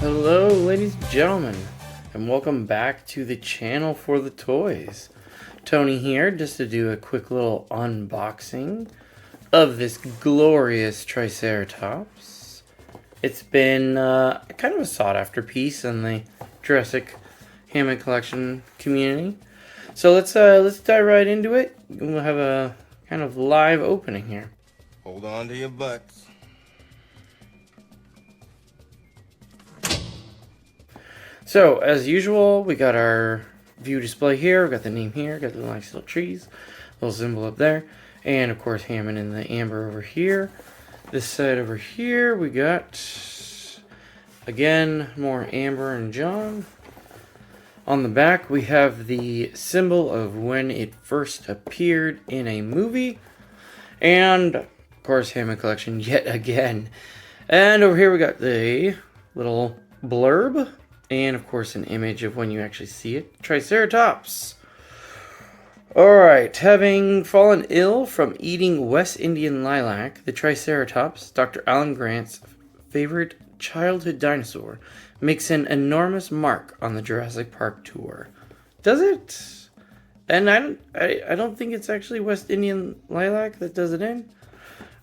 Hello, ladies and gentlemen, and welcome back to the channel for the toys. Tony here, just to do a quick little unboxing of this glorious Triceratops. It's been kind of a sought-after piece in the Jurassic Hammond collection community. So let's dive right into it. We'll have a kind of live opening here. Hold on to your butts. So, as usual, we got our view display here. We've got the name here, got the nice little trees, little symbol up there, and of course Hammond in the amber over here. This side over here, we got, again, more amber and John. On the back, we have the symbol of when it first appeared in a movie. And, of course, Hammond collection yet again. And over here we got the little blurb. And, of course, an image of when you actually see it. Triceratops. Alright, having fallen ill from eating West Indian lilac, the Triceratops, Dr. Alan Grant's favorite childhood dinosaur, makes an enormous mark on the Jurassic Park tour. Does it? And I don't think it's actually West Indian lilac that does it in.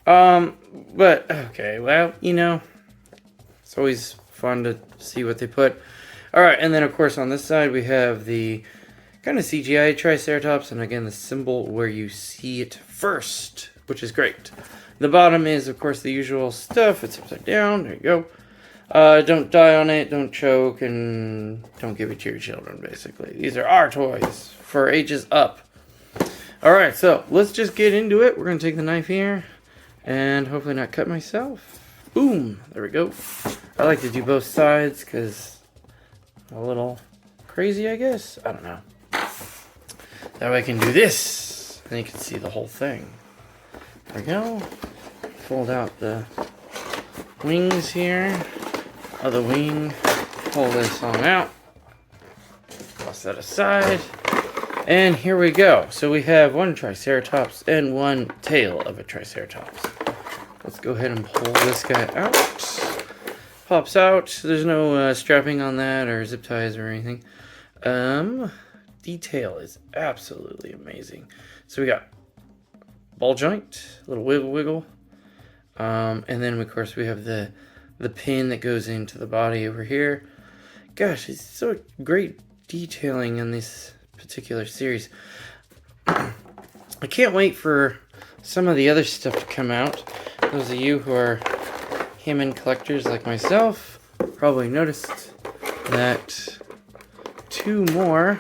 But, okay, well, you know, it's always fun to see what they put. Alright, and then of course on this side we have the kind of CGI Triceratops, and again the symbol where you see it first, which is great. The bottom is of course the usual stuff. It's upside down, there you go. Don't die on it, don't choke, and don't give it to your children, basically. These are our toys for ages up. Alright, so let's just get into it. We're going to take the knife here and hopefully not cut myself. Boom! There we go. I like to do both sides because a little crazy, I guess. I don't know. That way I can do this, and you can see the whole thing. There we go. Fold out the wings here. Other wing. Pull this on out. Toss that aside. And here we go. So we have one Triceratops and one tail of a Triceratops. Let's go ahead and pull this guy out. Pops out. There's no strapping on that or zip ties or anything. Detail is absolutely amazing. So we got ball joint, little wiggle wiggle. And then of course we have the pin that goes into the body over here. Gosh, it's so great detailing in this particular series. I can't wait for some of the other stuff to come out. Those of you who are Hammond collectors like myself probably noticed that two more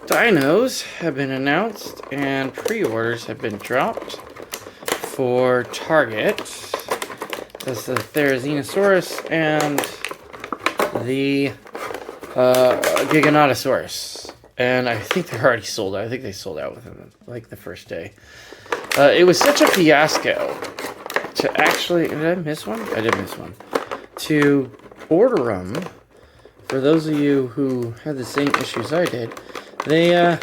dinos have been announced and pre-orders have been dropped for Target. That's the Therizinosaurus and the Giganotosaurus. And I think they're already sold out. I think they sold out within like the first day. It was such a fiasco to actually... Did I miss one? I did miss one. To order them, for those of you who had the same issues I did, they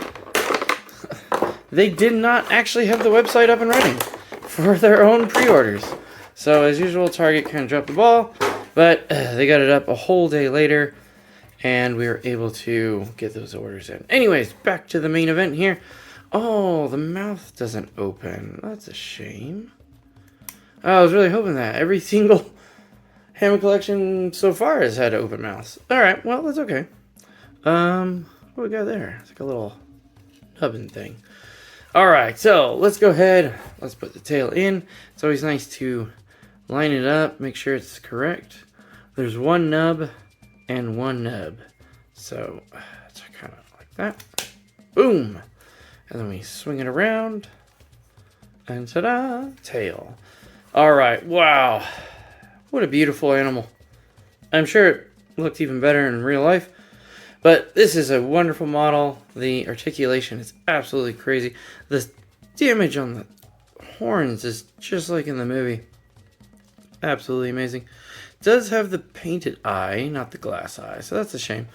did not actually have the website up and running for their own pre-orders. So, as usual, Target kind of dropped the ball, but they got it up a whole day later, and we were able to get those orders in. Anyways, back to the main event here. Oh, the mouth doesn't open. That's a shame. I was really hoping that. Every single Hammond collection so far has had open mouths. Alright, well, that's okay. What do we got there? It's like a little nubbin thing. Alright, so let's go ahead. Let's put the tail in. It's always nice to line it up, make sure it's correct. There's one nub and one nub. So, it's kind of like that. Boom! And then we swing it around. And ta-da! Tail. Alright, wow. What a beautiful animal. I'm sure it looked even better in real life. But this is a wonderful model. The articulation is absolutely crazy. The damage on the horns is just like in the movie. Absolutely amazing. It does have the painted eye, not the glass eye. So that's a shame.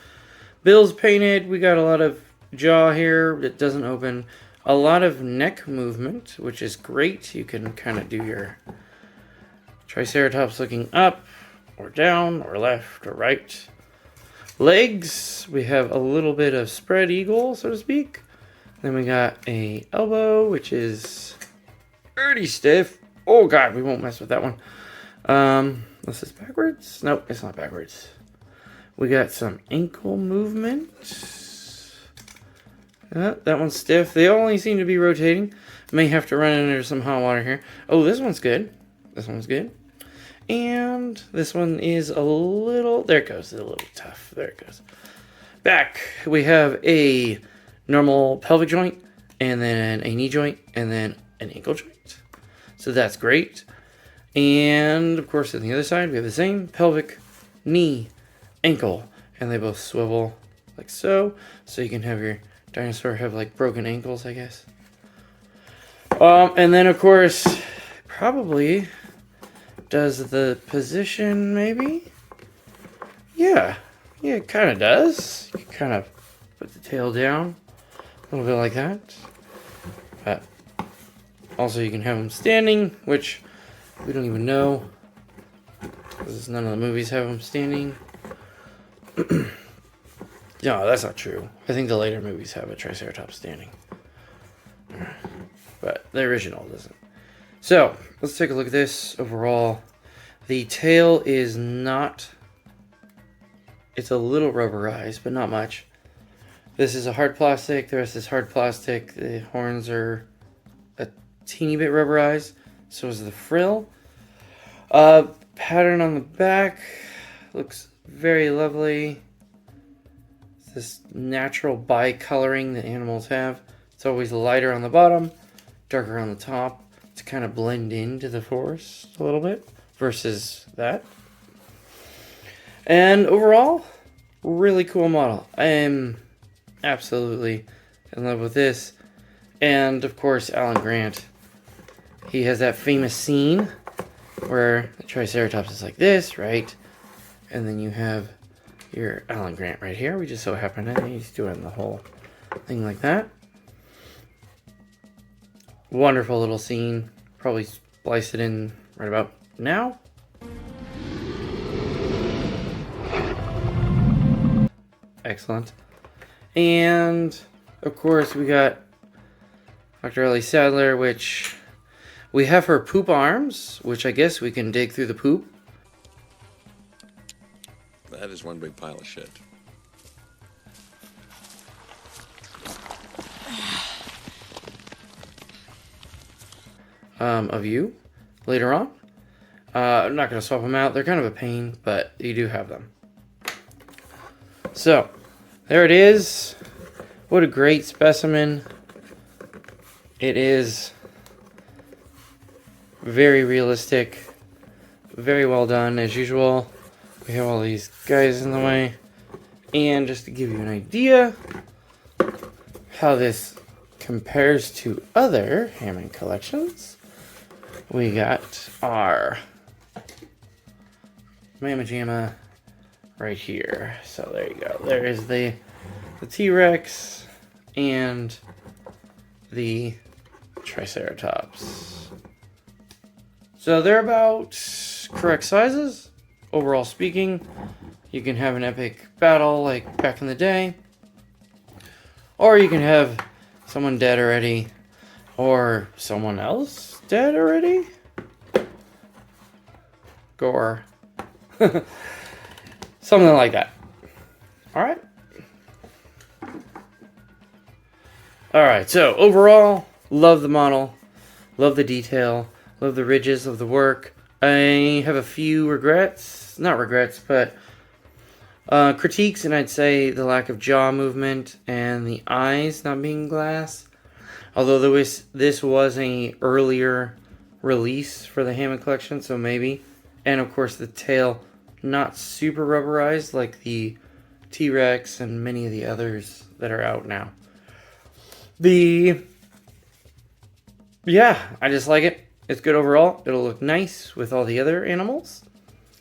Bill's painted. We got a lot of jaw here that doesn't open. A lot of neck movement, which is great. You can kind of do your Triceratops looking up, or down, or left, or right. Legs, we have a little bit of spread eagle, so to speak. Then we got a elbow, which is pretty stiff. Oh god, we won't mess with that one. This is backwards? Nope, it's not backwards. We got some ankle movement. That one's stiff. They only seem to be rotating. May have to run under some hot water here. Oh, this one's good. This one's good. And this one is a little... There it goes. It's a little tough. There it goes. Back, we have a normal pelvic joint, and then a knee joint, and then an ankle joint. So that's great. And, of course, on the other side, we have the same pelvic, knee, ankle. And they both swivel like so. So you can have your dinosaur have, like, broken ankles, I guess. And then, of course, probably does the position, maybe? Yeah. Yeah, it kind of does. You kind of put the tail down a little bit like that. But also you can have them standing, which we don't even know, because none of the movies have them standing. No, that's not true. I think the later movies have a Triceratops standing. But the original doesn't. So, let's take a look at this overall. The tail is not... It's a little rubberized, but not much. This is a hard plastic. The rest is hard plastic. The horns are a teeny bit rubberized. So is the frill. Pattern on the back looks very lovely. It's this natural bi-coloring that animals have. It's always lighter on the bottom, darker on the top, to kind of blend into the forest a little bit versus that. And overall, really cool model. I am absolutely in love with this. And of course, Alan Grant. He has that famous scene where the Triceratops is like this, right? And then you have your Alan Grant right here. We just so happen to, he's doing the whole thing like that. Wonderful little scene. Probably splice it in right about now. Excellent. And of course we got Dr. Ellie Sadler, which we have her poop arms, which I guess we can dig through the poop. That is one big pile of shit. Of you later on. I'm not going to swap them out. They're kind of a pain, but you do have them. So, there it is. What a great specimen. It is very realistic. Very well done, as usual. We have all these guys in the way. And just to give you an idea how this compares to other Hammond collections, we got our Mamma Jamma right here. So there you go. There is the T-Rex and the Triceratops. So they're about correct sizes, overall speaking. You can have an epic battle like back in the day, or you can have someone dead already, or someone else dead already. Gore. Something like that. Alright. Alright, so overall, love the model. Love the detail. Love the ridges of the work. I have a few regrets. Not regrets, but critiques, and I'd say the lack of jaw movement and the eyes not being glass. Although this was an earlier release for the Hammond collection, so maybe. And of course the tail not super rubberized like the T-Rex and many of the others that are out now. Yeah, I just like it. It's good overall. It'll look nice with all the other animals.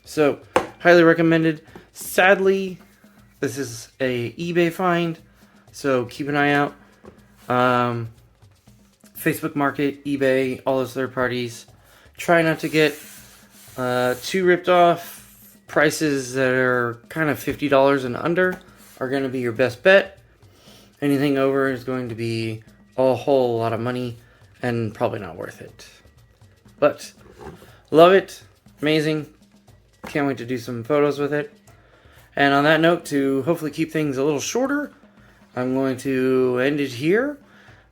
So, highly recommended. Sadly, this is a eBay find, so keep an eye out. Facebook Market, eBay, all those third parties. Try not to get Two ripped off prices that are kind of $50 and under are going to be your best bet. Anything over is going to be a whole lot of money and probably not worth it. But love it. Amazing. Can't wait to do some photos with it. And on that note, to hopefully keep things a little shorter, I'm going to end it here.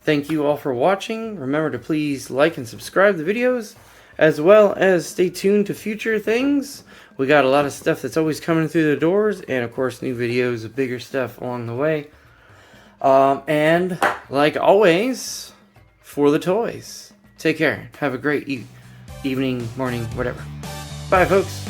Thank you all for watching. Remember to please like and subscribe the videos, as well as stay tuned to future things. We got a lot of stuff that's always coming through the doors, and of course new videos of bigger stuff along the way. And like always, for the toys. Take care. Have a great evening, morning, whatever. Bye, folks.